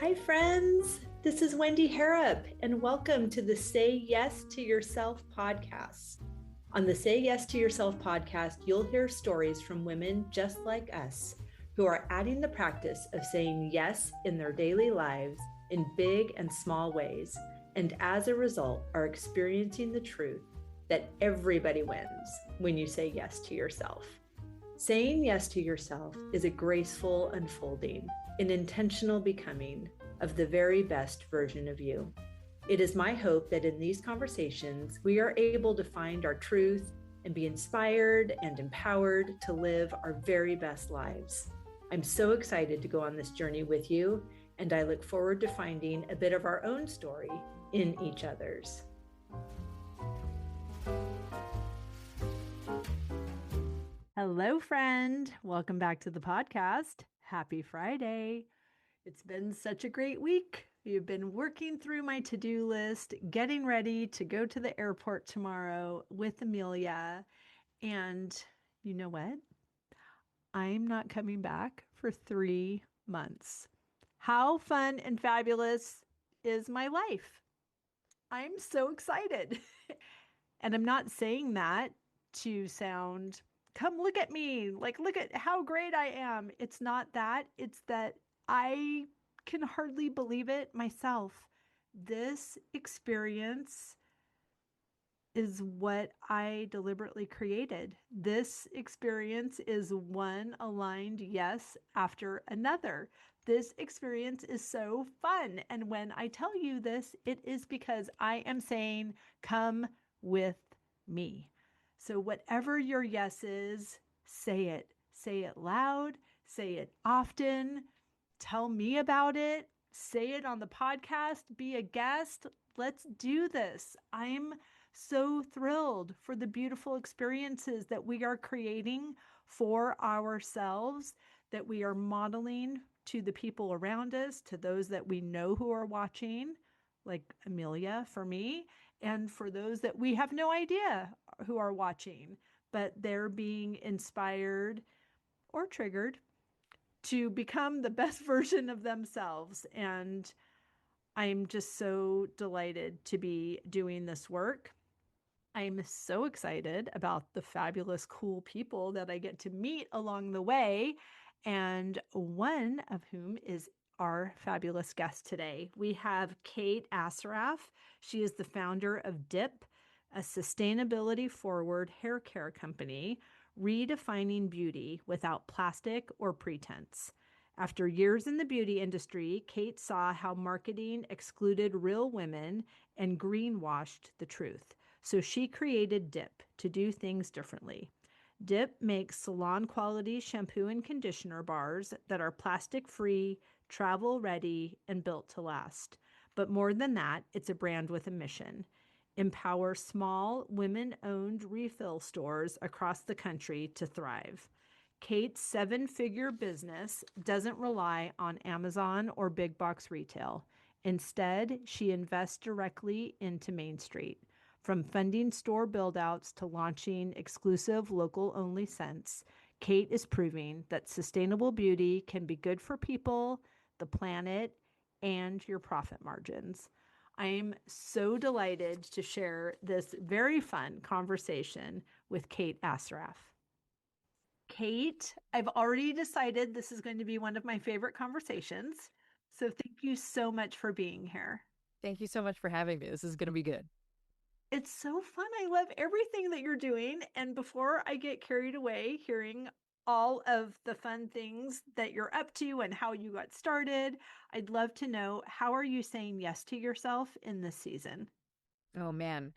Hi, friends. This is Wendy Harrop, and welcome to the Say Yes to Yourself podcast. On the Say Yes to Yourself podcast, you'll hear stories from women just like us who are adding the practice of saying yes in their daily lives in big and small ways, and as a result, are experiencing the truth that everybody wins when you say yes to yourself. Saying yes to yourself is a graceful unfolding, an intentional becoming of the very best version of you. It is my hope that in these conversations, we are able to find our truth and be inspired and empowered to live our very best lives. I'm so excited to go on this journey with you, and I look forward to finding a bit of our own story in each other's. Hello, friend. Welcome back to the podcast. Happy Friday. It's been such a great week. You've been working through my to-do list, getting ready to go to the airport tomorrow with Amelia. And you know what? I'm not coming back for 3 months. How fun and fabulous is my life? I'm so excited. And I'm not saying that to sound, come look at me, like, look at how great I am. It's not that. It's that I can hardly believe it myself. This experience is what I deliberately created. This experience is one aligned yes after another. This experience is so fun. And when I tell you this, it is because I am saying, come with me. So whatever your yes is, say it. Say it loud, say it often. Tell me about it. Say it on the podcast. Be a guest. Let's do this. I'm so thrilled for the beautiful experiences that we are creating for ourselves, that we are modeling to the people around us, to those that we know who are watching, like Amelia for me, and for those that we have no idea who are watching, but they're being inspired or triggered to become the best version of themselves. And I'm just so delighted to be doing this work. I'm so excited about the fabulous, cool people that I get to meet along the way, and one of whom is our fabulous guest today. We have Kate Assaraf. She is the founder of DIP, a sustainability forward hair care company, redefining beauty without plastic or pretense. After years in the beauty industry, Kate saw how marketing excluded real women and greenwashed the truth. So she created DIP to do things differently. DIP makes salon quality shampoo and conditioner bars that are plastic free, travel ready, and built to last. But more than that, it's a brand with a mission. Empower small, women owned refill stores across the country to thrive. Kate's 7-figure business doesn't rely on Amazon or big box retail. Instead, she invests directly into Main Street. From funding store build-outs to launching exclusive local-only scents, Kate is proving that sustainable beauty can be good for people, the planet, and your profit margins. I'm so delighted to share this very fun conversation with Kate Assaraf. Kate, I've already decided this is going to be one of my favorite conversations. So thank you so much for being here. Thank you so much for having me. This is going to be good. It's so fun. I love everything that you're doing. And before I get carried away hearing all of the fun things that you're up to and how you got started, I'd love to know, how are you saying yes to yourself in this season? Oh, man.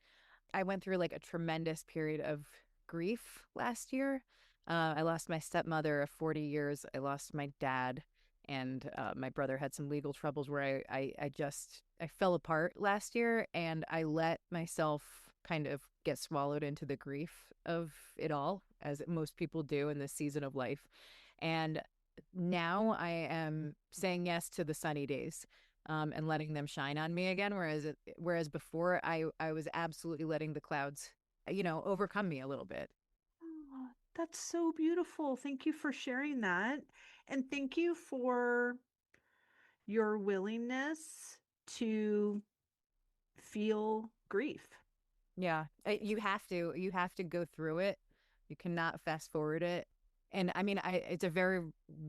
I went through like a tremendous period of grief last year. I lost my stepmother of 40 years. I lost my dad, and my brother had some legal troubles where I fell apart last year, and I let myself kind of get swallowed into the grief of it all, as most people do in this season of life. And now I am saying yes to the sunny days. And letting them shine on me again. Whereas before I was absolutely letting the clouds, overcome me a little bit. Oh, that's so beautiful. Thank you for sharing that. And thank you for your willingness to feel grief. Yeah. You have to go through it. You cannot fast forward it. And I mean, it's a very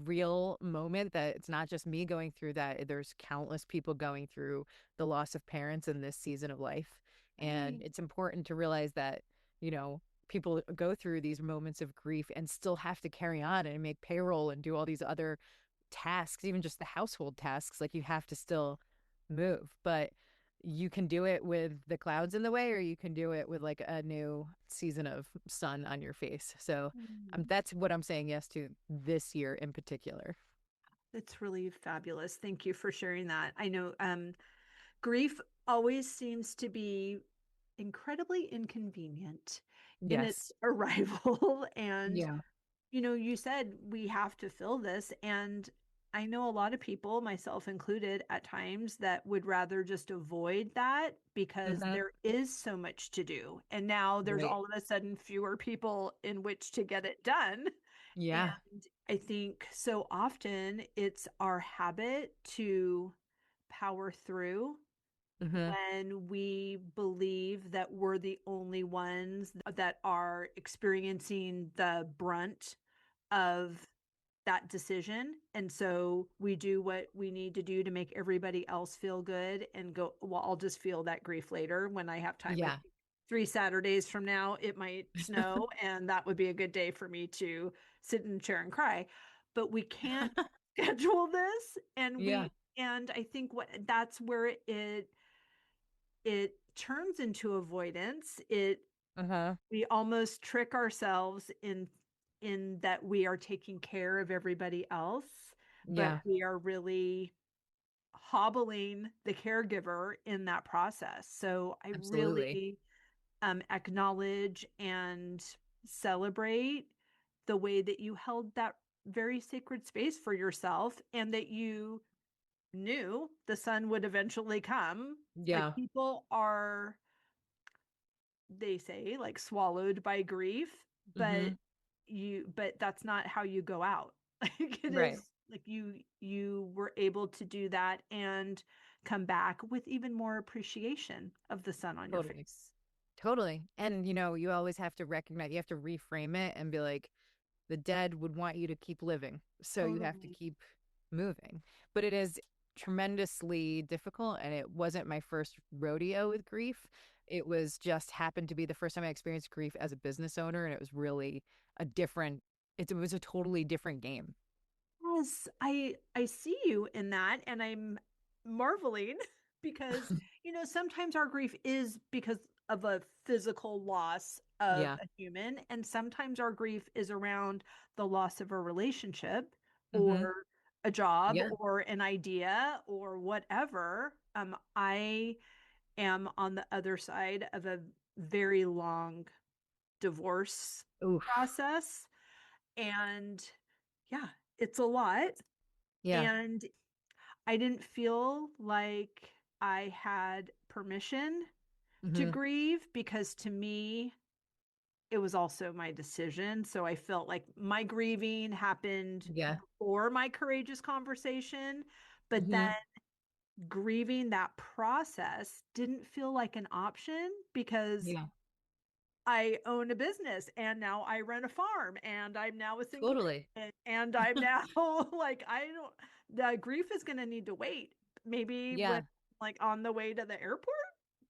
real moment that it's not just me going through that. There's countless people going through the loss of parents in this season of life. And Right. it's important to realize that, you know, people go through these moments of grief and still have to carry on and make payroll and do all these other tasks, even just the household tasks. Like you have to still move. But you can do it with the clouds in the way, or you can do it with like a new season of sun on your face. So Mm. that's what I'm saying yes to this year in particular. It's really fabulous. Thank you for sharing that. I know grief always seems to be incredibly inconvenient in its Yes. arrival. And, Yeah. you said we have to fill this. And I know a lot of people, myself included, at times that would rather just avoid that because Hmm. there is so much to do. And now there's Right. all of a sudden fewer people in which to get it done. Yeah. And I think so often it's our habit to power through Hmm. when we believe that we're the only ones that are experiencing the brunt of that decision. And so we do what we need to do to make everybody else feel good and go, well, I'll just feel that grief later when I have time. Like Yeah. 3 Saturdays from now, it might snow, and that would be a good day for me to sit in a chair and cry. But we can't schedule this. Yeah. And I think that's where it turns into avoidance. Uh-huh. We almost trick ourselves in that we are taking care of everybody else, but Yeah. we are really hobbling the caregiver in that process. So I Absolutely. really acknowledge and celebrate the way that you held that very sacred space for yourself, and that you knew the sun would eventually come. Like, Yeah. people are, they say, like, swallowed by grief, but Hmm. that's not how you go out. Like, it Right. is like you were able to do that and come back with even more appreciation of the sun on your Totally. face. Totally. And you always have to recognize, you have to reframe it and be like, the dead would want you to keep living. So you have to Totally. keep moving. But it is tremendously difficult. And it wasn't my first rodeo with grief. It was just happened to be the first time I experienced grief as a business owner. And it was really a different, it was a totally different game. Yes, I see you in that, and I'm marveling because, sometimes our grief is because of a physical loss of Yeah. a human, and sometimes our grief is around the loss of a relationship Hmm. or a job Yeah. or an idea or whatever. I am on the other side of a very long divorce Oof. process, and yeah, it's a lot. Yeah. And I didn't feel like I had permission to Hmm. grieve, because to me, it was also my decision. So I felt like my grieving happened Yeah. before my courageous conversation. But then Hmm. grieving that process didn't feel like an option, because Yeah. I own a business and now I run a farm and I'm now a single Totally. parent and I'm now like, I don't, the grief is going to need to wait. Maybe when, Yeah. like, on the way to the airport,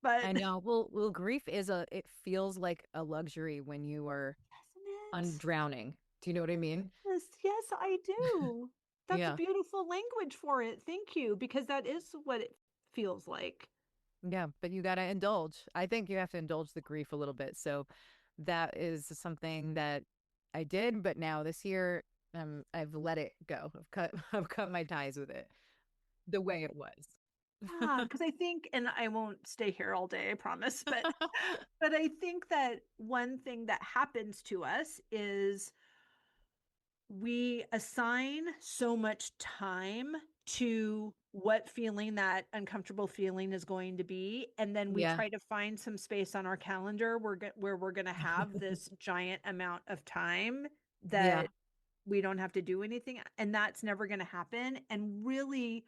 but I know. Well, grief it feels like a luxury when you are doesn't it? undrowning. Do you know what I mean? Yes, yes, I do. That's a Yeah. beautiful language for it. Thank you, because that is what it feels like. Yeah. But you got to indulge. I think you have to indulge the grief a little bit. So that is something that I did. But now this year, I've let it go. I've cut my ties with it the way it was. Yeah, because I think, and I won't stay here all day, I promise, but I think that one thing that happens to us is we assign so much time to what feeling that uncomfortable feeling is going to be, and then we Yeah. try to find some space on our calendar where we're going to have this giant amount of time Yeah. that we don't have to do anything, and that's never going to happen. And really,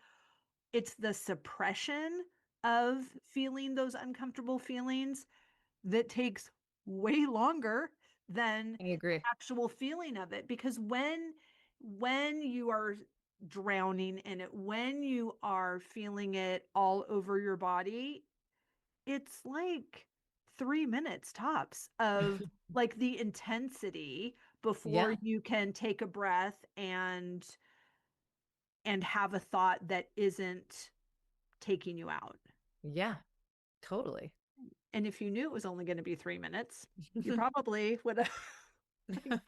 it's the suppression of feeling those uncomfortable feelings that takes way longer than I agree. actual feeling of it. Because when you are drowning in it, when you are feeling it all over your body, it's like 3 minutes tops of like the intensity before Yeah. you can take a breath and have a thought that isn't taking you out. Yeah, totally. And if you knew it was only going to be 3 minutes, you probably would have like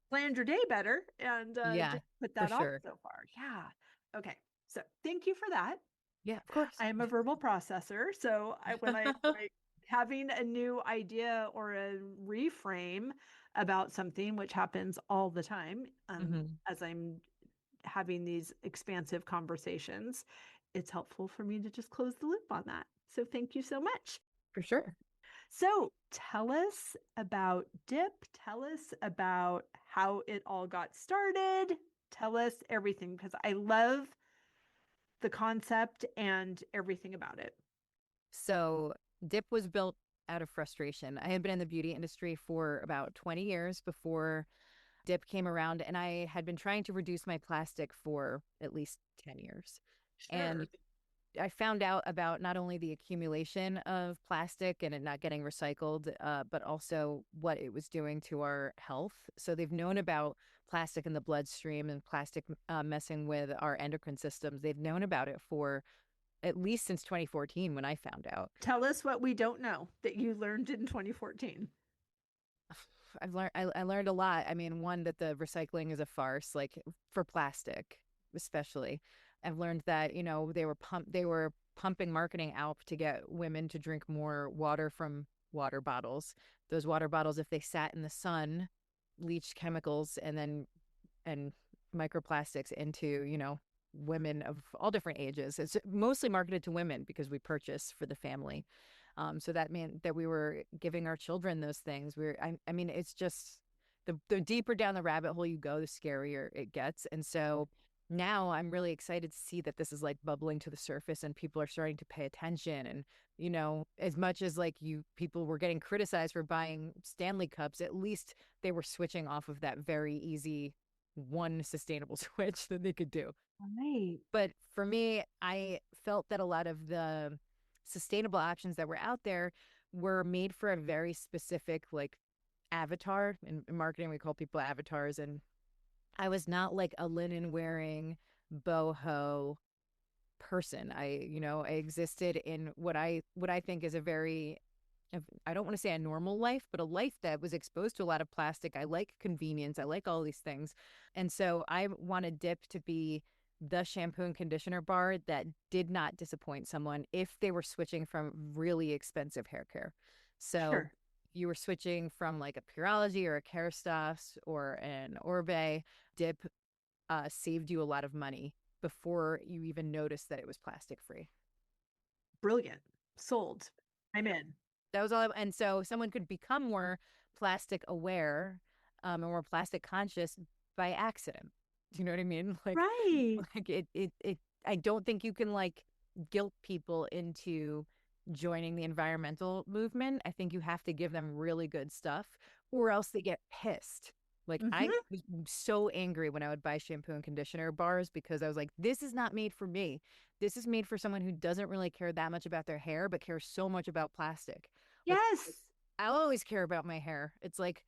planned your day better and Yeah, didn't put for that off sure. so far. Yeah. Okay. So thank you for that. Yeah, of course. I am a verbal processor, so when I having a new idea or a reframe about something, which happens all the time, Hmm. as I'm having these expansive conversations, it's helpful for me to just close the loop on that. So thank you so much. For sure. So tell us about DIP. Tell us about how it all got started. Tell us everything because I love the concept and everything about it. So Dip was built out of frustration. I had been in the beauty industry for about 20 years before Dip came around, and I had been trying to reduce my plastic for at least 10 years. And Sure. I found out about not only the accumulation of plastic and it not getting recycled, but also what it was doing to our health. So they've known about plastic in the bloodstream and plastic messing with our endocrine systems. They've known about it for at least since 2014 when I found out. Tell us what we don't know that you learned in 2014. I learned a lot. I mean, one, that the recycling is a farce, like for plastic, especially. I've learned that, they were pumping marketing out to get women to drink more water from water bottles. Those water bottles, if they sat in the sun, leached chemicals and microplastics into, women of all different ages. It's mostly marketed to women because we purchase for the family. So that meant that we were giving our children those things. I mean, it's just the deeper down the rabbit hole you go, the scarier it gets. And so now I'm really excited to see that this is like bubbling to the surface and people are starting to pay attention. And, as much as like people were getting criticized for buying Stanley cups, at least they were switching off of that very easy one sustainable switch that they could do. Right. But for me, I felt that a lot of the sustainable options that were out there were made for a very specific like avatar. In marketing, we call people avatars. And I was not like a linen wearing boho person. I existed in what I think is a very, I don't want to say a normal life, but a life that was exposed to a lot of plastic. I like convenience. I like all these things. And so I wanted Dip to be the shampoo and conditioner bar that did not disappoint someone if they were switching from really expensive hair care. So Sure. you were switching from like a Purology or a Kerastase or an Orbe, Dip saved you a lot of money before you even noticed that it was plastic free. Brilliant. Sold. I'm in. That was all. And so someone could become more plastic aware, and more plastic conscious by accident. Do you know what I mean? Right. I don't think you can like guilt people into joining the environmental movement. I think you have to give them really good stuff or else they get pissed. Like I Hmm. was so angry when I would buy shampoo and conditioner bars because I was like, this is not made for me. This is made for someone who doesn't really care that much about their hair, but cares so much about plastic. Like, Yes. I'll always care about my hair. It's like,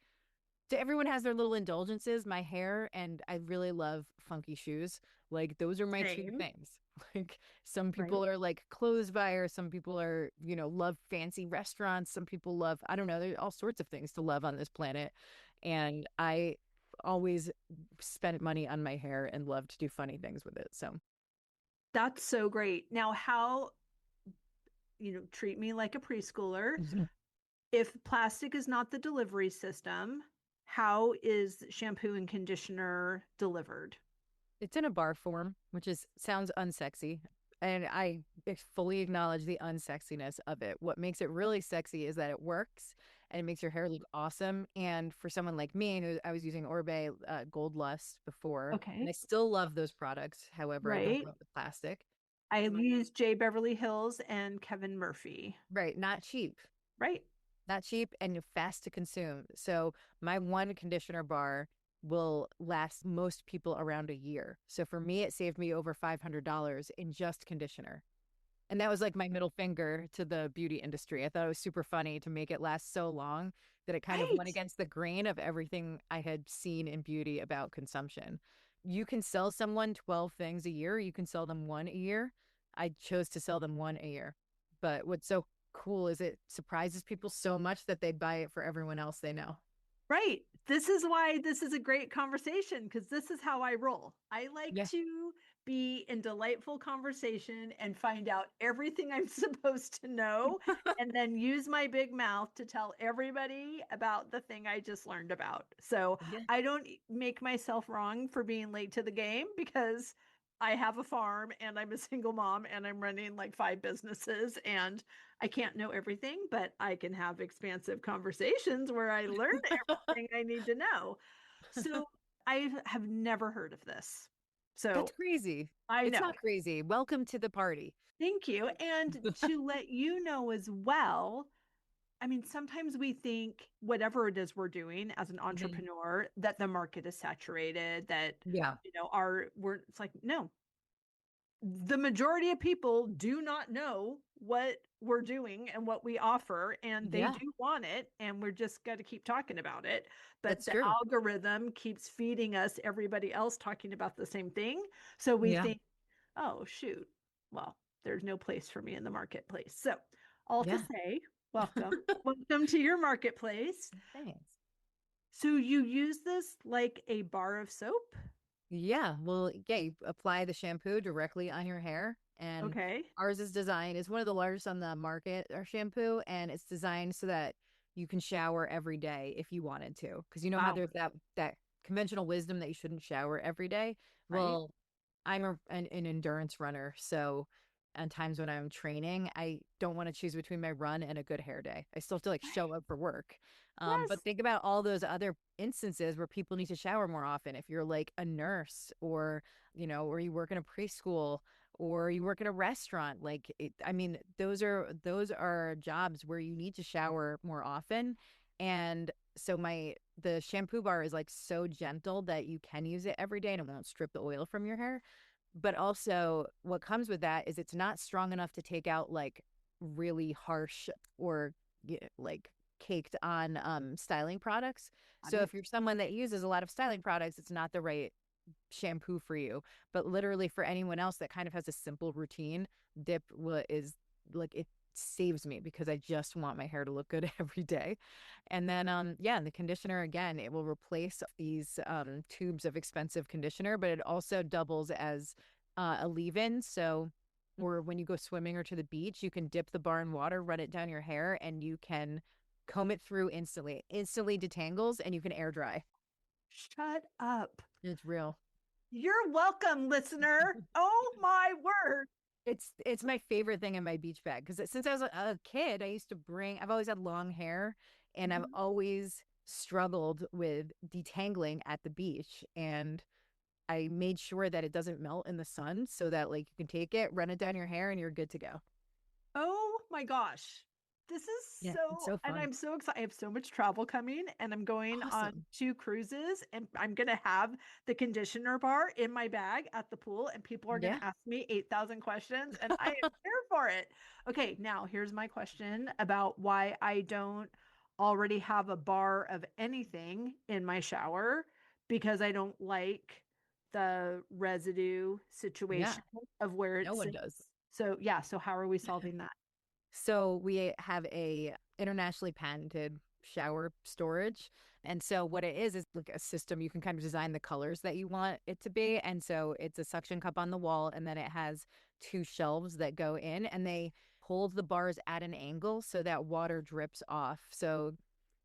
everyone has their little indulgences. My hair, and I really love funky shoes. Like, those are my two Same. things. Like, some Right. people are like clothes buyers. Some people are, love fancy restaurants. Some people love, I don't know, there's all sorts of things to love on this planet. And I always spent money on my hair and love to do funny things with it. So, That's so great. Now, how, treat me like a preschooler. If plastic is not the delivery system, how is shampoo and conditioner delivered? it's in a bar form, which is sounds unsexy. And I fully acknowledge the unsexiness of it. What makes it really sexy is that it works and it makes your hair look awesome. And for someone like me, who I was using Orbe Gold Lust before, and Okay. I still love those products. However, I don't Right. love the plastic. I use J. Beverly Hills and Kevin Murphy. Right. Not cheap. Right. Not cheap and fast to consume. So my one conditioner bar will last most people around a year. So for me, it saved me over $500 in just conditioner. And that was like my middle finger to the beauty industry. I thought it was super funny to make it last so long that it kind of went Right. against the grain of everything I had seen in beauty about consumption. You can sell someone 12 things a year, you can sell them one a year. I chose to sell them one a year. But what's so cool is it surprises people so much that they buy it for everyone else they know. Right. This is why this is a great conversation because this is how I roll. I like Yeah. to be in delightful conversation and find out everything I'm supposed to know and then use my big mouth to tell everybody about the thing I just learned about. So Yeah. I don't make myself wrong for being late to the game because I have a farm and I'm a single mom and I'm running like 5 businesses and I can't know everything, but I can have expansive conversations where I learn everything I need to know. So I have never heard of this. That's So crazy. I It's know. not crazy. Welcome to the party. Thank you. And to let you know as well, I mean, sometimes we think whatever it is we're doing as an Mhm. entrepreneur, that the market is saturated, that, Yeah. it's like, no, the majority of people do not know what we're doing and what we offer and they Yeah. do want it and we're just got to keep talking about it, but That's the true. algorithm keeps feeding us everybody else talking about the same thing, so we Yeah. think, oh shoot, well, there's no place for me in the marketplace. So all to Yeah. say, welcome to your marketplace. Thanks. So you use this like a bar of soap? Yeah. Well, yeah, you apply the shampoo directly on your hair. And Okay. ours is designed, it's one of the largest on the market, our shampoo, and it's designed so that you can shower every day if you wanted to. Because you know how Wow. there's that conventional wisdom that you shouldn't shower every day. Right. Well, I'm an endurance runner, so on times when I'm training, I don't want to choose between my run and a good hair day. I still have to like show up for work. But Yes. think about all those other instances where people need to shower more often. If you're like a nurse or, or you work in a preschool or you work in a restaurant, I mean, those are jobs where you need to shower more often. And so the shampoo bar is like so gentle that you can use it every day and it won't strip the oil from your hair. But also, what comes with that is it's not strong enough to take out like really harsh or like caked on styling products. Got So it. if you're someone that uses a lot of styling products, it's not the right shampoo for you. But literally for anyone else that kind of has a simple routine, dip is like it saves me because I just want my hair to look good every day. And then yeah, and the conditioner again, it will replace these tubes of expensive conditioner, but it also doubles as a leave-in. So or when you go swimming or to the beach, you can dip the bar in water, run it down your hair, and you can comb it through instantly. Instantly detangles and you can air dry. Shut up. It's real. You're welcome, listener. Oh my word. It's my favorite thing in my beach bag because since I was a kid, I've always had long hair and I've Mhm. always struggled with detangling at the beach. And I made sure that it doesn't melt in the sun so that like you can take it, run it down your hair, and you're good to go. Oh my gosh. This is Yeah, it's so, so and fun. I'm so excited. I have so much travel coming, and I'm going on Awesome. 2 cruises, and I'm going to have the conditioner bar in my bag at the pool, and people are going Yeah. to ask me 8,000 questions, and I am here for it. Okay, now here's my question about why I don't already have a bar of anything in my shower because I don't like the residue Yeah. situation of where it No one sits. does. So, yeah, so how are we solving that? So we have a internationally patented shower storage. And so what it is like a system you can kind of design the colors that you want it to be. And so it's a suction cup on the wall and then it has two shelves that go in and they hold the bars at an angle so that water drips off. So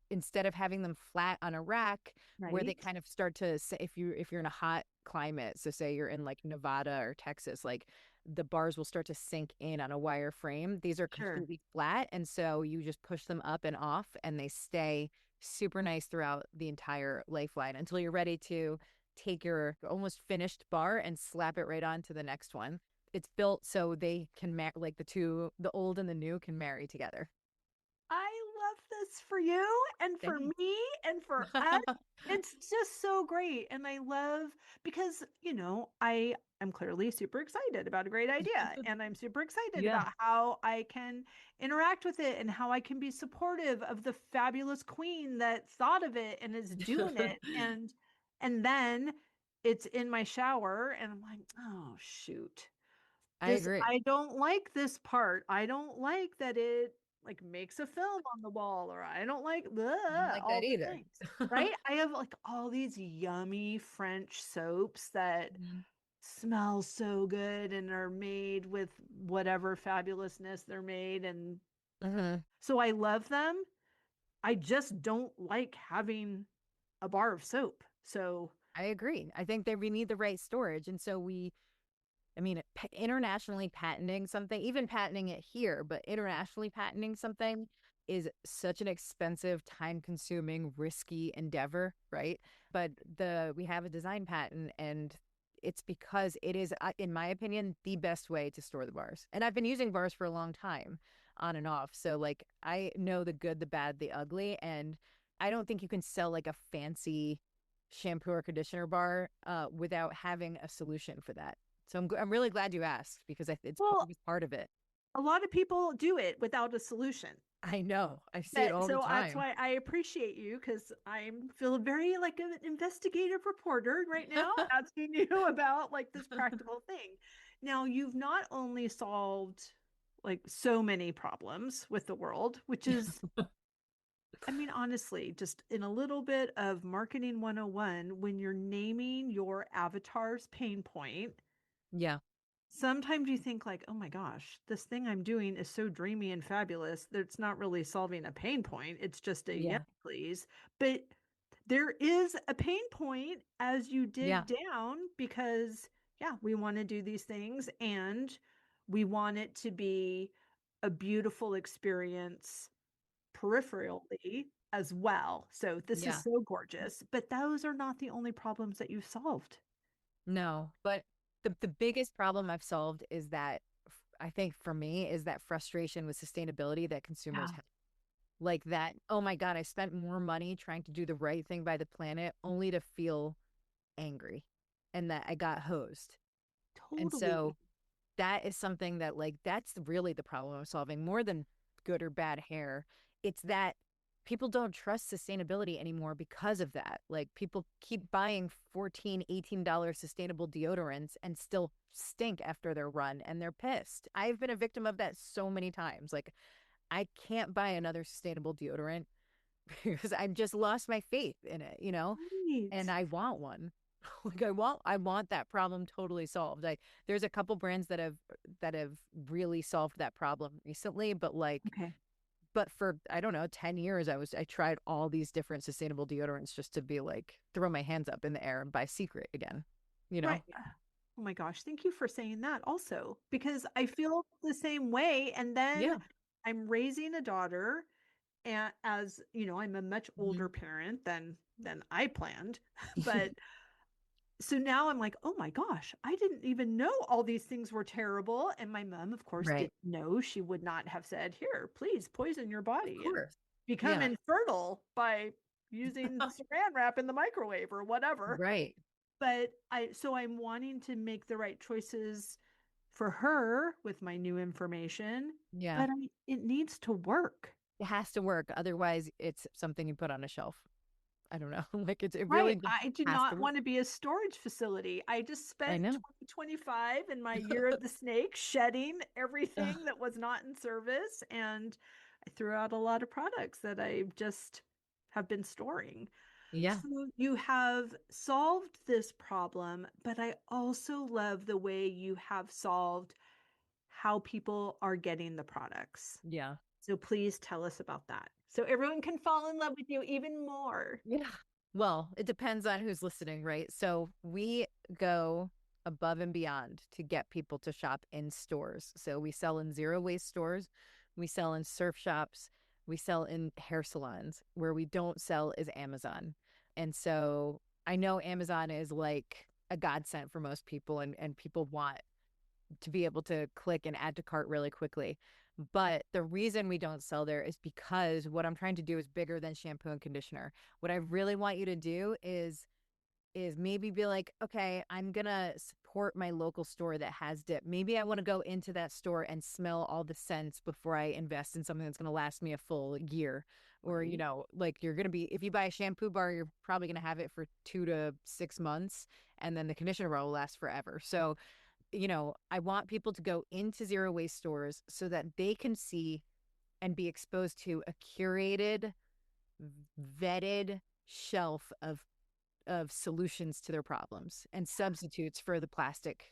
instead of having them flat on a rack where they Right? kind of start to if you're in a hot climate, so say you're in like Nevada or Texas, like the bars will start to sink in on a wire frame. These are Sure. completely flat and so you just push them up and off and they stay super nice throughout the entire lifeline until you're ready to take your almost finished bar and slap it right onto the next one. it's built so they can marry, like the old and the new can marry together. I love this for you and for Thanks. me and for us. It's just so great. And I love because, I am clearly super excited about a great idea. And I'm super excited Yeah. about how I can interact with it and how I can be supportive of the fabulous queen that thought of it and is doing it. And then it's in my shower and I'm like, oh shoot. I agree. I don't like this part. I don't like that it like makes a film on the wall, or I don't like I don't like all that the either. things. Right? I have like all these yummy French soaps that Mhm. smell so good and are made with whatever fabulousness they're made. And Mhm. so I love them. I just don't like having a bar of soap. So, I agree. I think that we need the right storage. And so I mean, internationally patenting something, even patenting it here, but internationally patenting something is such an expensive, time consuming, risky endeavor, right? But we have a design patent, and it's because it is, in my opinion, the best way to store the bars. And I've been using bars for a long time, on and off. So, like, I know the good, the bad, the ugly. And I don't think you can sell like a fancy shampoo or conditioner bar without having a solution for that. So I'm really glad you asked because it well, was part of it. a lot of people do it without a solution. I know. I see it But all the so that's time. why I appreciate you because I feel very like an investigative reporter right now, asking you about like this practical thing. Now, you've not only solved like so many problems with the world, which is, I mean, honestly, just in a little bit of marketing 101, when you're naming your avatar's pain point, Yeah. sometimes you think like, oh my gosh, this thing I'm doing is so dreamy and fabulous that it's not really solving a pain point. It's just a yes, Yeah. please. But there is a pain point as you Yeah. dig down because, yeah, we want to do these things and we want it to be a beautiful experience peripherally as well. So this is Yeah. so gorgeous, but those are not the only problems that you've solved. No. But the biggest problem I've solved is that I think for me is that frustration with sustainability that consumers Yeah, have. Like that, oh my God, I spent more money trying to do the right thing by the planet only to feel angry and that I got hosed. And totally. so that is something that like that's really the problem I'm solving more than good or bad hair. It's that people don't trust sustainability anymore because of that. Like people keep buying 14, $18 sustainable deodorants and still stink after their run and they're pissed. I've been a victim of that so many times. Like I can't buy another sustainable deodorant because I've just lost my faith in it, Right. and I want one. Like I want that problem totally solved. Like there's a couple brands that have really solved that problem recently, but like Okay. but for I don't know, 10 years I tried all these different sustainable deodorants just to be like throw my hands up in the air and buy Secret again, you Right. know? Oh my gosh, thank you for saying that also, because I feel the same way. And then Yeah. I'm raising a daughter, and as you know, I'm a much older Mhm. parent than I planned. But so now I'm like, oh my gosh, I didn't even know all these things were terrible. And my mom, of course, Right. didn't know. She would not have said, here, please poison your Of body and course. become Yeah. infertile by using saran wrap in the microwave or whatever. Right. But I'm wanting to make the right choices for her with my new information, Yeah. but it needs to work. It has to work. Otherwise, it's something you put on a shelf. I don't know. Like it Right. really just I do has to not work. want to be a storage facility. I just I spent know. 2025 in my year of the snake shedding Ugh, everything that was not in service. And I threw out a lot of products that I just have been storing. yeah. So you have solved this problem, but I also love the way you have solved how people are getting the products. Yeah. So please tell us about that. So everyone can fall in love with you even more. Yeah. Well, it depends on who's listening, right? So we go above and beyond to get people to shop in stores. So we sell in zero waste stores, we sell in surf shops, we sell in hair salons. Where we don't sell is Amazon. And so I know Amazon is like a godsend for most people and people want to be able to click and add to cart really quickly. But the reason we don't sell there is because what I'm trying to do is bigger than shampoo and conditioner. What I really want you to do is maybe be like, okay, I'm gonna support my local store that has dip. Maybe I want to go into that store and smell all the scents before I invest in something that's gonna last me a full year. Or, Right. like you're gonna be, if you buy a shampoo bar, you're probably gonna have it for 2 to 6 months, and then the conditioner bar will last forever. So, I want people to go into zero waste stores so that they can see and be exposed to a curated, vetted shelf of solutions to their problems and substitutes for the plastic,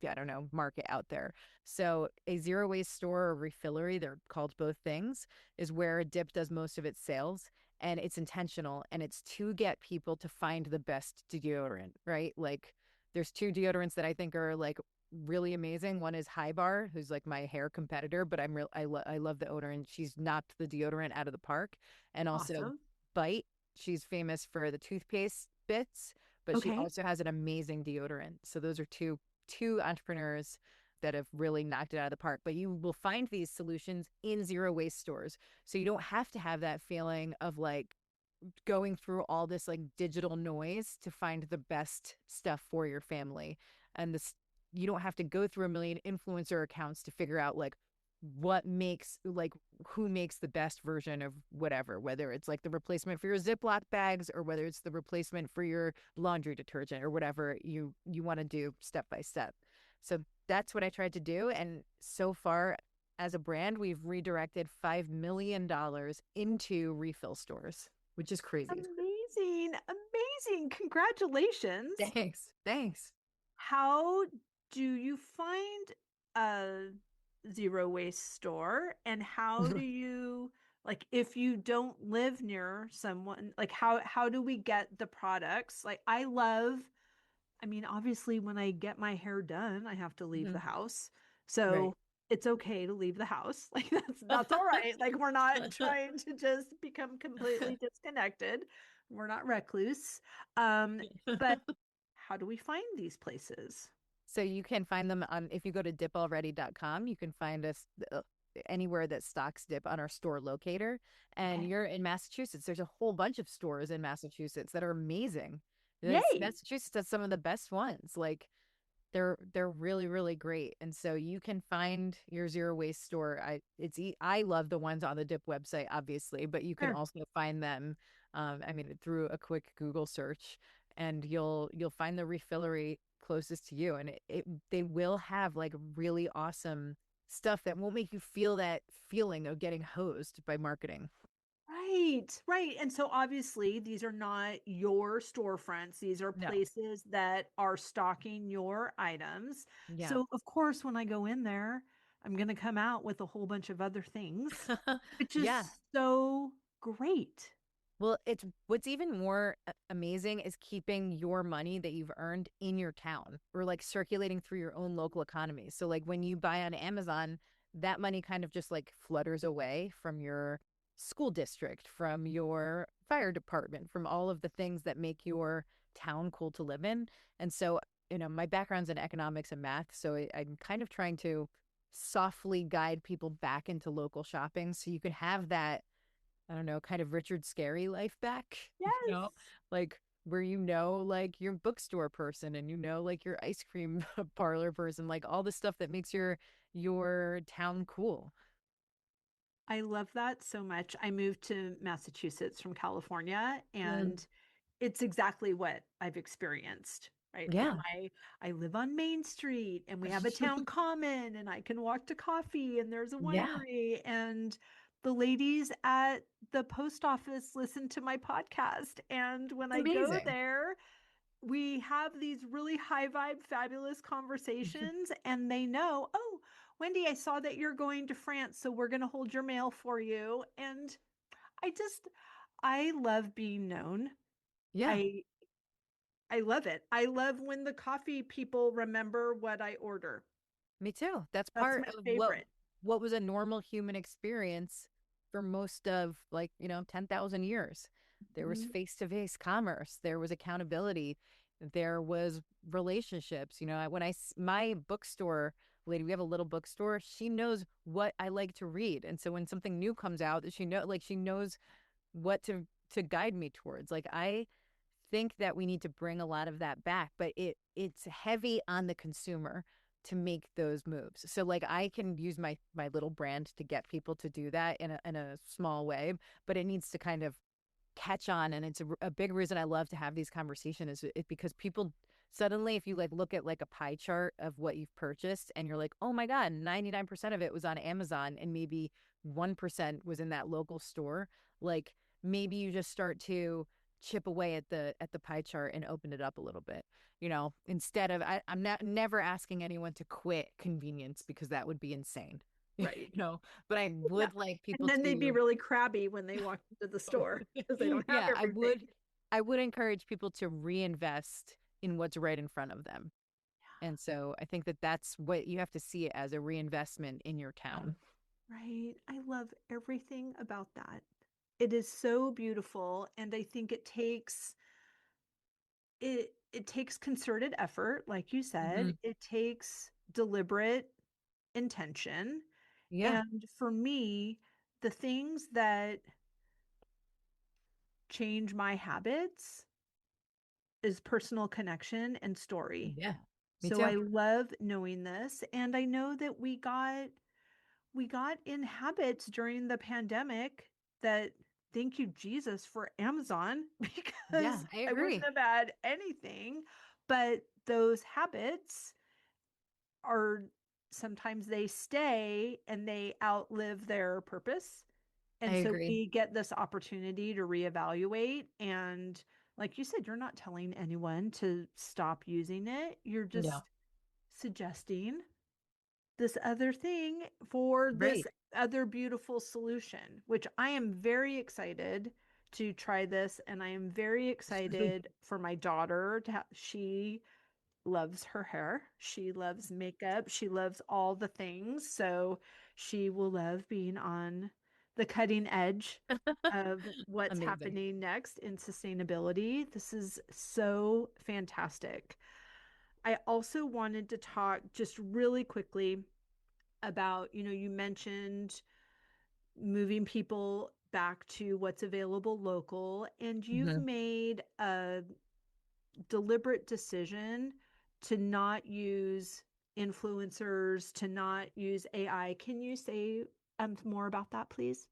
I don't know, market out there. So a zero waste store or refillery, they're called both things, is where Dip does most of its sales. And it's intentional, and it's to get people to find the best deodorant, right? Like there's two deodorants that I think are like really amazing. One is High Bar, who's like my hair competitor, but I love the odor, and she's knocked the deodorant out of the park. And also Awesome. Bite, she's famous for the toothpaste bits, but she Okay. also has an amazing deodorant. So those are two entrepreneurs that have really knocked it out of the park. But you will find these solutions in zero waste stores. So you don't have to have that feeling of like going through all this like digital noise to find the best stuff for your family. And this, you don't have to go through a million influencer accounts to figure out like what makes, like, who makes the best version of whatever, whether it's like the replacement for your Ziploc bags or whether it's the replacement for your laundry detergent or whatever you want to do step by step. So that's what I tried to do. And so far, as a brand, we've redirected $5 million into refill stores, which is crazy. Amazing. Amazing. Congratulations. Thanks. Thanks. How do you find a zero waste store? And how do you, like, if you don't live near someone, like how do we get the products? Like I love, I mean, obviously when I get my hair done, I have to leave the Mhm. house. Right. So it's okay to leave the house. Like that's all right. Like we're not trying to just become completely disconnected. We're not recluse. Um, but how do we find these places? So you can find them on, if you go to dipalready.com, you can find us anywhere that stocks dip on our store locator. And Okay. you're in Massachusetts, there's a whole bunch of stores in Massachusetts that are amazing. Yay. Massachusetts has some of the best ones. Like they're really really great, and so you can find your zero waste store. I love the ones on the Dip website, obviously, but you can Sure. also find them, I mean, through a quick Google search, and you'll find the refillery closest to you, and they will have like really awesome stuff that won't make you feel that feeling of getting hosed by marketing. Right, right. And so obviously these are not your storefronts. These are No. places that are stocking your items. Yeah. So of course, when I go in there, I'm going to come out with a whole bunch of other things, which is Yeah. so great. Well, it's what's even more amazing is keeping your money that you've earned in your town or like circulating through your own local economy. So like when you buy on Amazon, that money kind of just like flutters away from your school district, from your fire department, from all of the things that make your town cool to live in. And so, my background's in economics and math, so I'm kind of trying to softly guide people back into local shopping so you can have that, I don't know, kind of Richard Scarry life back, Yes. like where like your bookstore person and like your ice cream parlor person, like all the stuff that makes your town cool. I love that so much. I moved to Massachusetts from California, Mm. and it's exactly what I've experienced, right? Like Yeah. I live on Main Street and we have a town common and I can walk to coffee and there's a Yeah. winery, and the ladies at the post office listen to my podcast, and when It's I go amazing. there, we have these really high vibe, fabulous conversations, and they know, oh, Wendy, I saw that you're going to France, so we're going to hold your mail for you. And I just, I love being known. Yeah. I, I love it. I love when the coffee people remember what I order. Me too. That's That's part my of what favorite. what was a normal human experience for most of, like, 10,000 years. There was Mhm. face-to-face commerce, there was accountability. there was relationships. My bookstore lady, we have a little bookstore. She knows what I like to read. And so when something new comes out, she knows what to guide me towards. Like, I think that we need to bring a lot of that back, but it's heavy on the consumer to make those moves. So like, I can use my little brand to get people to do that in a small way, but it needs to kind of catch on. And it's a big reason I love to have these conversations is because people suddenly, if you like look at like a pie chart of what you've purchased and you're like, oh my God, 99% of it was on Amazon and maybe 1% was in that local store. Like, maybe you just start to chip away at the pie chart and open it up a little bit. Instead of, I'm not never asking anyone to quit convenience, because that would be insane. Right. But I Yeah. would like And people then they'd be to. really crabby when they walk into the store because they don't have Yeah, I everything. would I would encourage people to reinvest in what's right in front of them. And so I think that that's what you have to see it as, a reinvestment in your town. Right. I love everything about that. It is so beautiful. And I think it takes concerted effort, like you said. Hmm. It takes deliberate intention. Yeah. And for me, the things that change my habits is personal connection and story. Yeah. Me So too. I love knowing this. And I know that we got in habits during the pandemic that, thank you, Jesus, for Amazon, Yeah, because I I wouldn't agree. have had anything. But those habits are sometimes they stay and they outlive their purpose. I And so agree. we get this opportunity to reevaluate. And like you said, you're not telling anyone to stop using it. You're No. just suggesting this other thing for this Right. other beautiful solution, which I am very excited to try this. And I am very excited for my daughter to have, she loves her hair. She loves makeup. She loves all the things. So she will love being on the cutting edge of what's Amazing. happening next in sustainability. This is so fantastic. I also wanted to talk just really quickly about, you mentioned moving people back to what's available local, and you've Hmm. made a deliberate decision to not use influencers, to not use AI. Can you say more about that, please?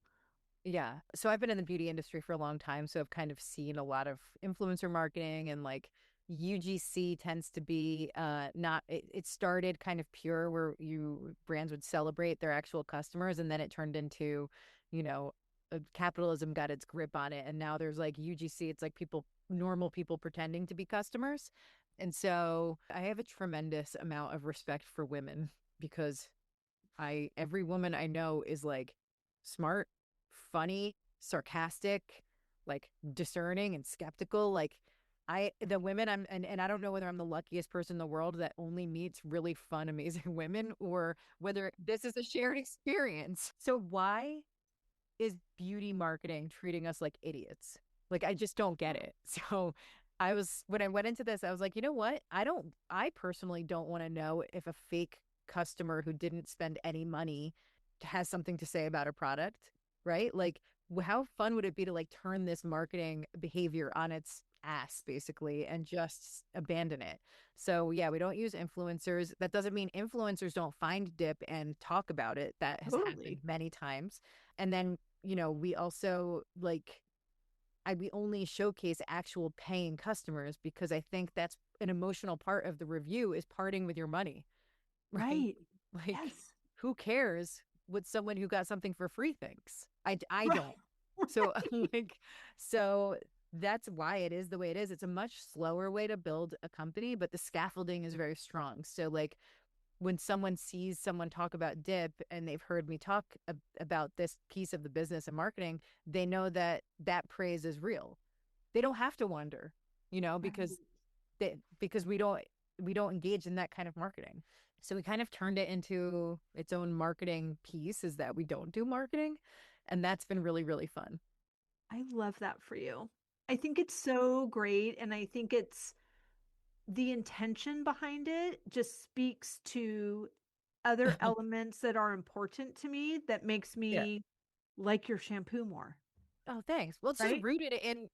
Yeah. So I've been in the beauty industry for a long time. So I've kind of seen a lot of influencer marketing, and like UGC tends to be not it started kind of pure, where you brands would celebrate their actual customers, and then it turned into, you know, capitalism got its grip on it. And now there's like UGC, it's like normal people pretending to be customers. And so I have a tremendous amount of respect for women, because every woman I know is like smart, funny, sarcastic, like discerning and skeptical. Like, the women and I don't know whether I'm the luckiest person in the world that only meets really fun, amazing women, or whether this is a shared experience. So why is beauty marketing treating us like idiots? Like, I just don't get it. So when I went into this, I was like, you know what? I personally don't want to know if a fake customer who didn't spend any money has something to say about a product, right? Like, how fun would it be to like turn this marketing behavior on its ass, basically, and just abandon it? So yeah, we don't use influencers. That doesn't mean influencers don't find dip and talk about it. That has happened Totally. many times. And then, we also like, we only showcase actual paying customers, because I think that's an emotional part of the review, is parting with your money, right? Right. Like, Yes. who cares what someone who got something for free thinks? I Right. don't. So like, so that's why it is the way it is. It's a much slower way to build a company, but the scaffolding is very strong. So like, when someone sees someone talk about dip and they've heard me talk about this piece of the business and marketing, they know that that praise is real. They don't have to wonder, Right. because we don't engage in that kind of marketing. So we kind of turned it into its own marketing piece, is that we don't do marketing, and that's been really, really fun. I love that for you. I think it's so great. And I think it's the intention behind it just speaks to other elements that are important to me that makes Yeah. me like your shampoo more, Oh, thanks. Well, right?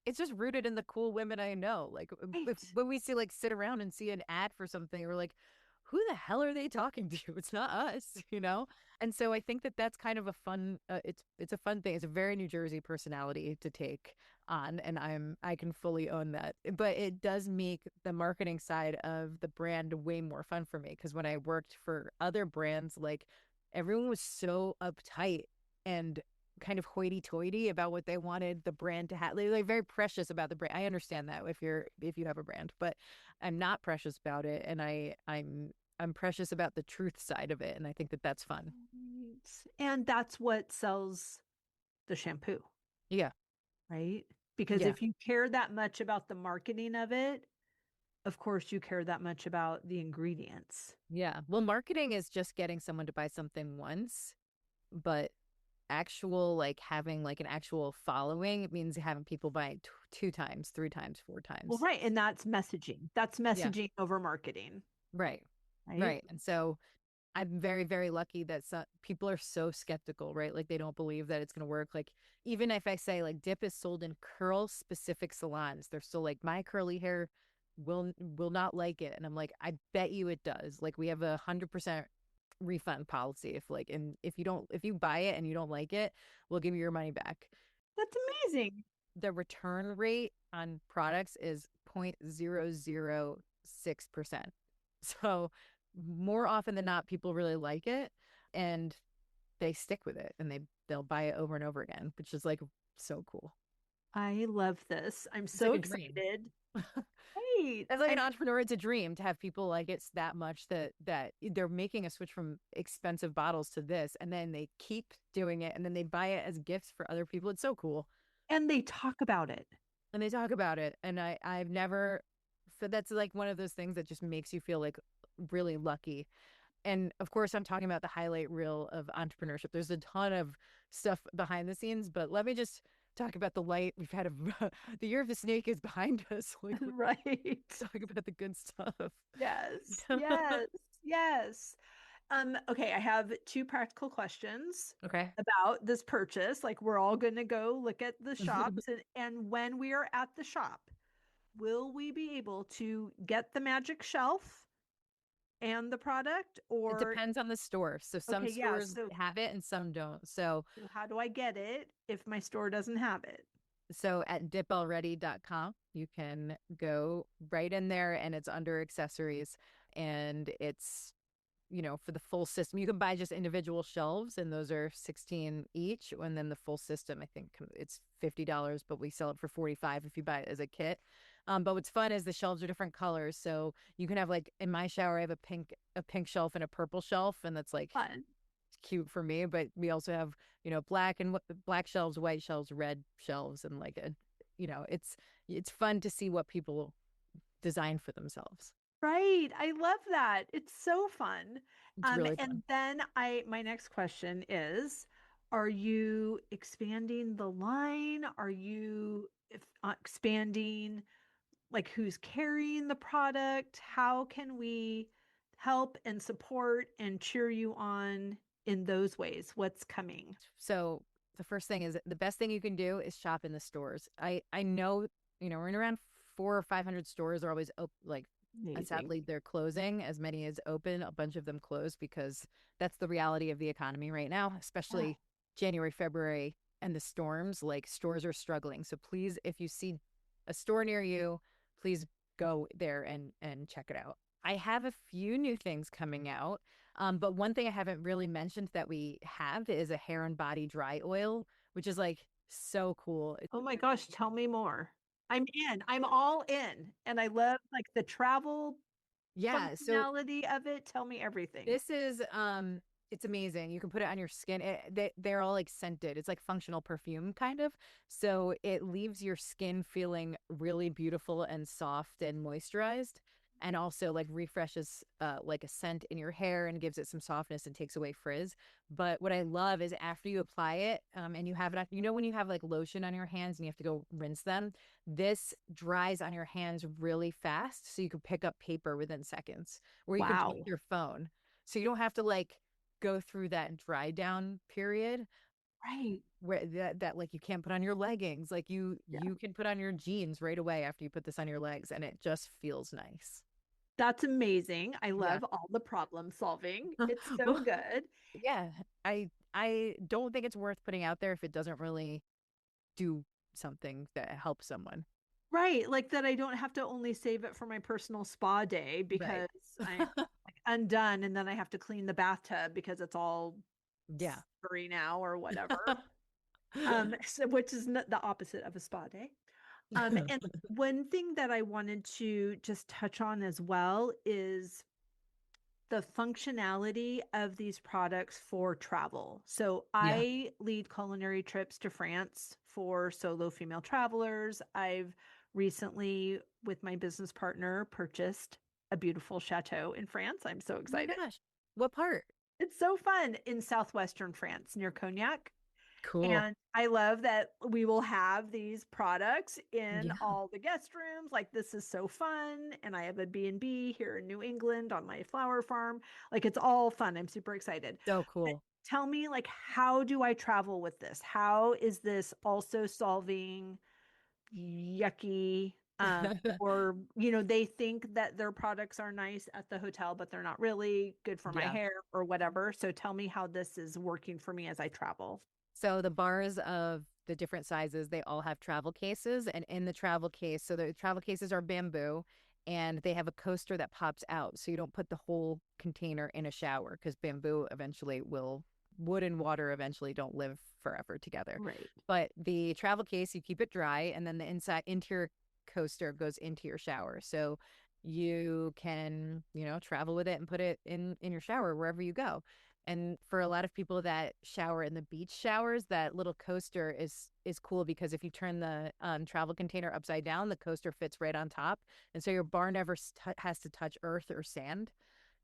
it's just rooted in the cool women I know. Like Right. when we see like sit around and see an ad for something, we're like, who the hell are they talking to? It's not us, you know? And so I think that that's kind of a fun it's a fun thing. It's a very New Jersey personality to take on, and I can fully own that. But it does make the marketing side of the brand way more fun for me because when I worked for other brands, like everyone was so uptight and kind of hoity-toity about what they wanted the brand to have. They're very precious about the brand. I understand that if you have a brand, but I'm not precious about it, and I'm precious about the truth side of it, and I think that that's fun. Right. And that's what sells the shampoo, Yeah, right? Because yeah, if you care that much about the marketing of it, of course you care that much about the ingredients. yeah. Well, marketing is just getting someone to buy something once, but actual like having like an actual following, it means having people buy it two times, three times, four Well, times. right. And that's messaging. That's Yeah, messaging over marketing, right, right? right. And so I'm very, very lucky that people are so skeptical, right? Like they don't believe that it's going to work. Like even if I say like dip is sold in curl specific salons, they're still like my curly hair will not like it, and I'm like, I bet you it does. Like we have 100% refund policy if like and if you buy it and you don't like it, we'll give you your money back. That's amazing. The return rate on products is 0.006%. So more often than not, people really like it and they stick with it and they'll buy it over and over again, which is like so cool. I love this. I'm It's like so a dream. excited. Right. As like an entrepreneur, it's a dream to have people like it's that much that they're making a switch from expensive bottles to this, and then they keep doing it, and then they buy it as gifts for other people. It's so cool. And they talk about it. And they talk about it, and I've never so that's like one of those things that just makes you feel like really lucky. And of course I'm talking about the highlight reel of entrepreneurship. There's a ton of stuff behind the scenes, but let me just talk about the light. We've had the year of the snake is behind us. Like Right. let's talk about the good stuff. Yes. Yes. Yes. Okay, I have two practical questions Okay. about this purchase. Like we're all going to go look at the shops and when we are at the shop, will we be able to get the magic shelf and the product It or depends on the store. So some okay, yeah, stores have it and some don't. so how do I get it if my store doesn't have it? So at dipalready.com, you can go right in there and it's under accessories and it's, for the full system. You can buy just individual shelves and those are 16 each. And then the full system, I think it's $50, but we sell it for 45 if you buy it as a kit. But what's fun is the shelves are different colors. So you can have like in my shower, I have a pink shelf and a purple shelf, and that's like Fun. cute for me. But we also have black shelves, white shelves, red shelves, and like it's fun to see what people design for themselves. Right. I love that. It's so fun. It's really And fun. then my next question is, are you expanding the line? Are you expanding like who's carrying the product? How can we help and support and cheer you on in those ways? What's coming? So the first thing is the best thing you can do is shop in the stores. I know we're in around 400 or 500 stores are always like Amazing. sadly they're closing. As many as open, a bunch of them close because that's the reality of the economy right now, Yeah. especially January, February, and the storms. Like stores are struggling. So please, if you see a store near you, please go there and check it out. I have a few new things coming out. But one thing I haven't really mentioned that we have is a hair and body dry oil, which is like so cool. Oh my gosh, tell me more. I'm in. I'm all in. And I love like the travel Yeah, so functionality of it. Tell me everything. this is it's amazing. You can put it on your skin. They're all like scented. It's like functional perfume kind of. So it leaves your skin feeling really beautiful and soft and moisturized. and also like refreshes like a scent in your hair and gives it some softness and takes away frizz. But what I love is after you apply it, and you have it, you know, when you have like lotion on your hands and you have to go rinse them, this dries on your hands really fast. So you can pick up paper within seconds, or you can pick Wow. your phone. So you don't have to like go through that dry down period Right. where that like you can't put on your leggings. Like Yeah. you can put on your jeans right away after you put this on your legs, and it just feels nice. That's amazing. I Yeah. love all the problem solving. It's so Well, good. yeah. I don't think it's worth putting out there if it doesn't really do something that helps someone. Right. Like that I don't have to only save it for my personal spa day Right. because I'm like undone and then I have to clean the bathtub because it's all Yeah. slippery now or whatever. So which is the opposite of a spa day. And one thing that I wanted to just touch on as well is the functionality of these products for travel. So Yeah. I lead culinary trips to France for solo female travelers. I've recently, with my business partner, purchased a beautiful chateau in France. I'm so Oh my excited. gosh. What part? It's so fun in southwestern France near Cognac. Cool. And I love that we will have these products in Yeah. all the guest rooms. Like this is so fun. And I have a B&B here in New England on my flower farm. Like it's all fun. I'm super excited. So But cool. tell me like how do I travel with this? How is this also solving yucky or they think that their products are nice at the hotel but they're not really good for my Yeah. hair or whatever. So tell me how this is working for me as I travel. So the bars of the different sizes, they all have travel cases. And in the travel case, so the travel cases are bamboo and they have a coaster that pops out. So you don't put the whole container in a shower because bamboo eventually will, wood and water eventually don't live forever together. Right. But the travel case, you keep it dry, and then the inside interior coaster goes into your shower. So you can, travel with it and put it in your shower wherever you go. And for a lot of people that shower in the beach showers, that little coaster is cool because if you turn the travel container upside down, the coaster fits right on top, and so your bar never has to touch earth or sand,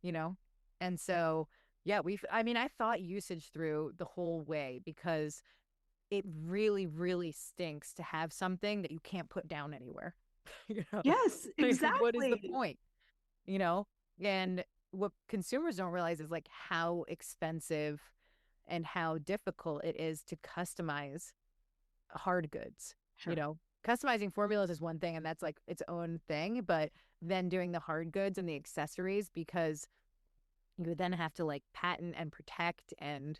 you know. And so yeah, I mean, I thought usage through the whole way because it really, really stinks to have something that you can't put down anywhere. you know, Yes, like what is the exactly. point? You know, and what consumers don't realize is like how expensive and how difficult it is to customize hard goods. You Sure. know, customizing formulas is one thing and that's like its own thing, but then doing the hard goods and the accessories because you would then have to like patent and protect and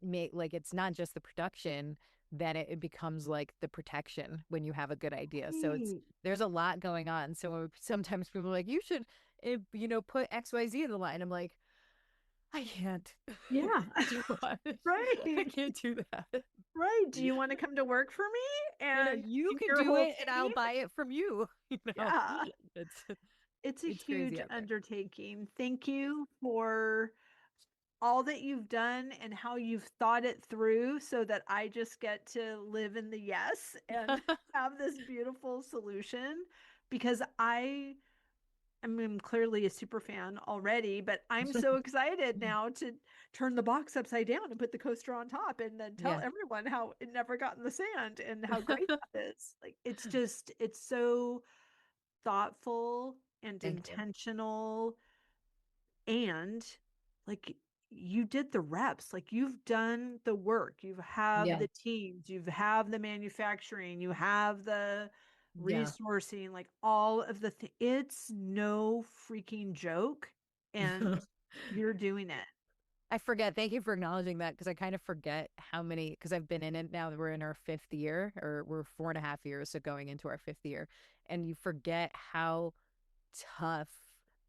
make like it's not just the production, then it becomes like the protection when you have a good idea. So it's Right. there's a lot going on. So sometimes people are like, you should put XYZ in the line. I'm like, I can't. Yeah. I Right. can't do that. Right. Do you want to come to work for me and You do can your do whole it and I'll team? buy it from you. Yeah. It's It's a it's crazy huge out there. undertaking. Thank you for all that you've done and how you've thought it through so that I just get to live in the yes and have this beautiful solution because I'm clearly a super fan already, but I'm so excited now to turn the box upside down and put the coaster on top and then tell Yeah. everyone how it never got in the sand and how great that is. Like it's so thoughtful and Thank you. intentional and like you did the reps, like you've done the work, you have Yeah. the teams, you have the manufacturing, you have the Yeah. resourcing, like all of it's no freaking joke and you're doing it. I forget. Thank you for acknowledging that because I kind of forget how many, because I've been in it now. We're in our fifth year, or we're 4.5 years, so going into our fifth year. And you forget how tough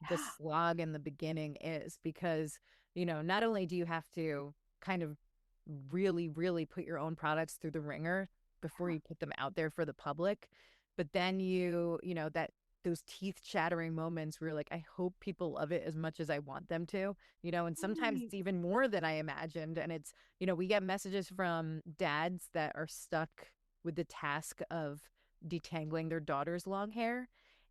the Yeah. slog in the beginning is because, not only do you have to kind of really, really put your own products through the ringer before you put them out there for the public, but then that those teeth chattering moments where you're like, I hope people love it as much as I want them to, and sometimes Right. it's even more than I imagined. And it's, we get messages from dads that are stuck with the task of detangling their daughter's long hair.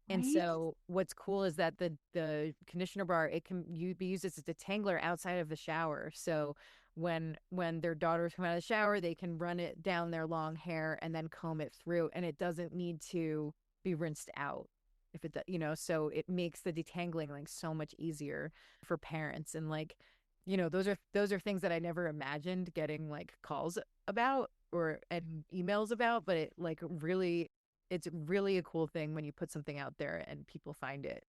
And Right? so what's cool is that the conditioner bar, it can be used as a detangler outside of the shower. So when their daughters come out of the shower, they can run it down their long hair and then comb it through, and it doesn't need to be rinsed out. If it, so it makes the detangling like so much easier for parents. And like, those are things that I never imagined getting like calls about or and emails about, but it like really, it's really a cool thing when you put something out there and people find it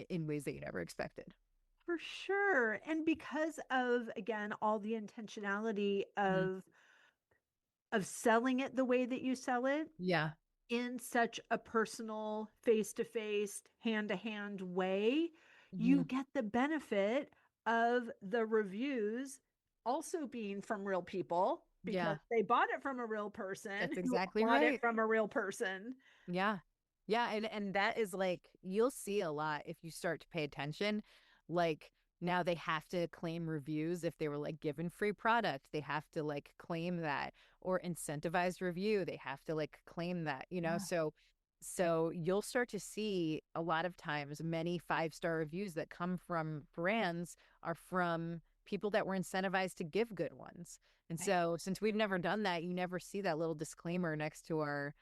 in ways that you never expected. For sure. And because of, again, all the intentionality Mhm. of selling it the way that you sell it Yeah. in such a personal, face-to-face, hand-to-hand way, you Hmm. get the benefit of the reviews also being from real people because Yeah. they bought it from a real person That's who exactly bought it right. from a real person. Yeah. Yeah, and that is like you'll see a lot if you start to pay attention. Like now they have to claim reviews if they were like given free product. They have to like claim that or incentivized review. They have to like claim that. Yeah. So you'll start to see a lot of times many 5-star reviews that come from brands are from people that were incentivized to give good ones. And Right. so since we've never done that, you never see that little disclaimer next to our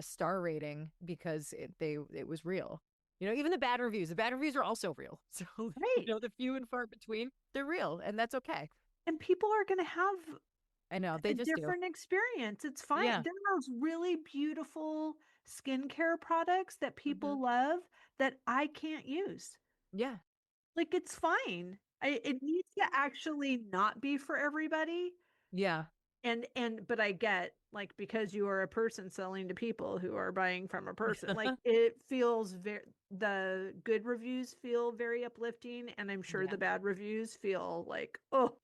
star rating because it was real. Even the bad reviews are also real. So Right. the few and far between, they're real, and that's okay. And people are going to have I know a they just do. different experience. It's fine. Yeah. There are really beautiful skincare products that Hmm. people love that I can't use. Yeah. Like it's fine. It needs to actually not be for everybody. Yeah. And but I get like because you are a person selling to people who are buying from a person, like it feels very the good reviews feel very uplifting, and I'm sure Yeah. the bad reviews feel like, oh,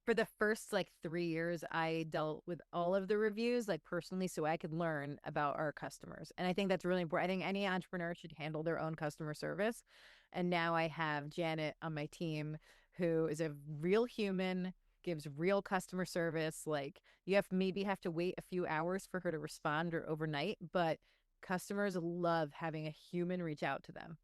For the first like 3 years, I dealt with all of the reviews like personally so I could learn about our customers. And I think that's really important. I think any entrepreneur should handle their own customer service. And now I have Janet on my team who is a real human, gives real customer service. Like you have to wait a few hours for her to respond or overnight, but customers love having a human reach out to them.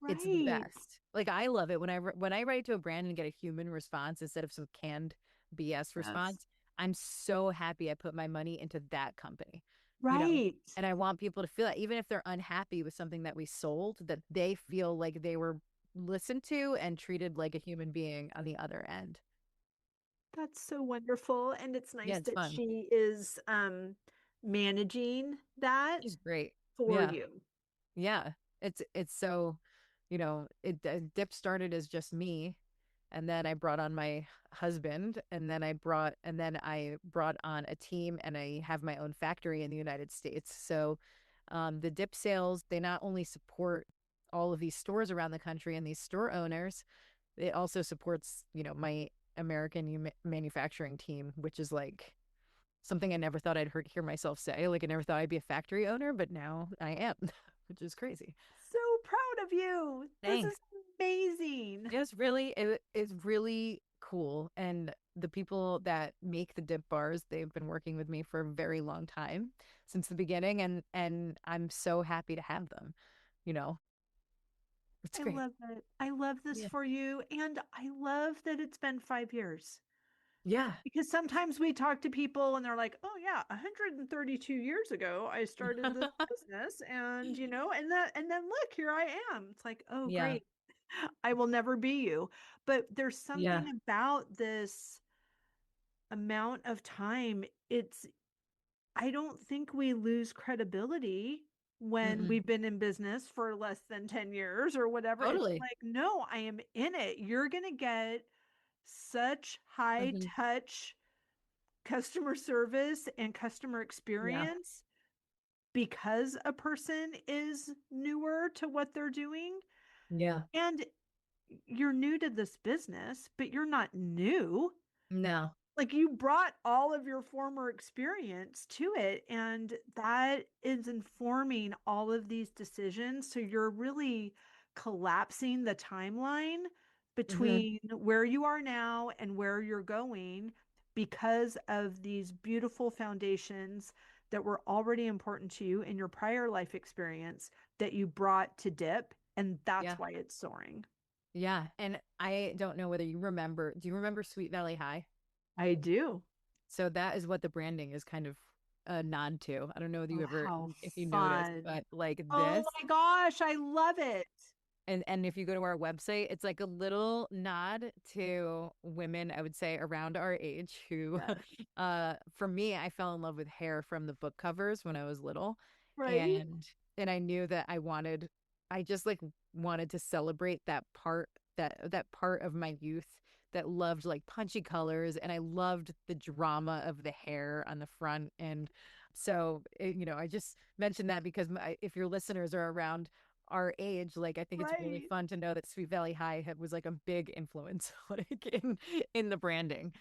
It's the right. best. Like I love it when I write to a brand and get a human response instead of some canned BS Yes. response. I'm so happy I put my money into that company, you know, Right. and I want people to feel that even if they're unhappy with something that we sold, that they feel like they were listened to and treated like a human being on the other end. That's so wonderful. And it's Yeah, nice it's that fun. she is managing that She's great. for Yeah. you. Yeah. It's so, Dip started as just me, and then I brought on my husband, and then I brought on a team, and I have my own factory in the United States. So the Dip sales, they not only support all of these stores around the country and these store owners, it also supports, my American manufacturing team, which is like something I never thought hear myself say. Like I never thought I'd be a factory owner, but now I am, which is crazy. So proud of you. This is Thanks. amazing. It's really cool. And the people that make the dip bars, they've been working with me for a very long time since the beginning, and I'm so happy to have them. You know, it's I great. love it. I love this Yeah. for you. And I love that it's been 5 years. Yeah. Because sometimes we talk to people and they're like, oh, yeah, 132 years ago, I started this business. And, and then look, here I am. It's like, oh, Yeah. great. I will never be you. But there's Yeah. something about this amount of time. I don't think we lose credibility when Mm-mm. we've been in business for less than 10 years or whatever. It's Totally. like, no, I am in it. You're going to get such high Hmm. touch customer service and customer Yeah. experience because a person is newer to what they're doing. Yeah. And you're new to this business, but you're not new. No. Like you brought all of your former experience to it, and that is informing all of these decisions. So you're really collapsing the timeline Hmm. between where you are now and where you're going because of these beautiful foundations that were already important to you in your prior life experience that you brought to dip, and that's Yeah. why it's soaring. Yeah. And I don't know whether you remember, do you remember Sweet Valley High? I do. So that is what the branding is kind of a nod to. I don't know if you Oh, ever, how if you noticed, fun. but like Oh this, my gosh, I love it. and if you go to our website, it's like a little nod to women, I would say, around our age who, Yes. for me, I fell in love with hair from the book covers when I was little, Right? and I knew that I just like wanted to celebrate that part of my youth that loved like punchy colors, and I loved the drama of the hair on the front. And so, I just mentioned that because if your listeners are around our age, like I think it's really Right. fun to know that Sweet Valley High was like a big influence like in the branding.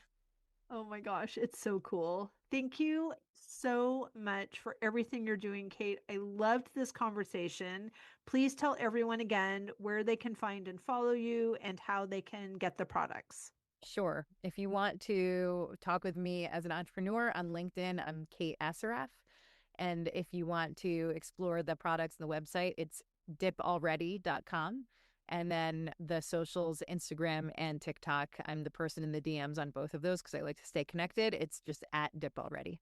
Oh my gosh, it's so cool. Thank you so much for everything you're doing, Kate. I loved this conversation. Please tell everyone again where they can find and follow you and how they can get the products. Sure. If you want to talk with me as an entrepreneur on LinkedIn, I'm Kate Assaraf. And if you want to explore the products and the website, it's dipalready.com. And then the socials, Instagram and TikTok, I'm the person in the DMs on both of those because I like to stay connected. It's just at dipalready.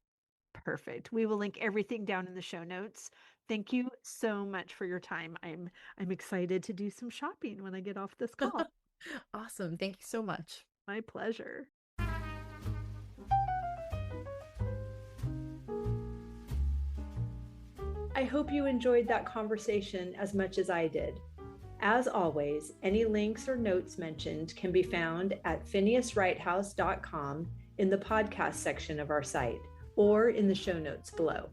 Perfect. We will link everything down in the show notes. Thank you so much for your time. I'm excited to do some shopping when I get off this call. Awesome. Thank you so much. My pleasure. I hope you enjoyed that conversation as much as I did. As always, any links or notes mentioned can be found at phineaswrighthouse.com in the podcast section of our site or in the show notes below.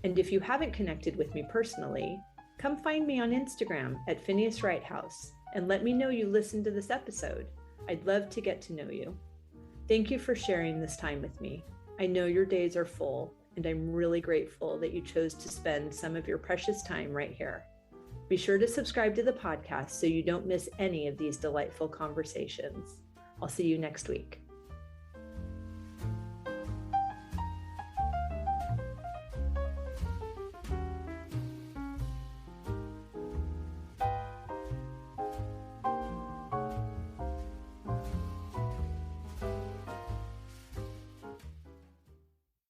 And if you haven't connected with me personally, come find me on Instagram at Phineas Wrighthouse and let me know you listened to this episode. I'd love to get to know you. Thank you for sharing this time with me. I know your days are full, and I'm really grateful that you chose to spend some of your precious time right here. Be sure to subscribe to the podcast so you don't miss any of these delightful conversations. I'll see you next week.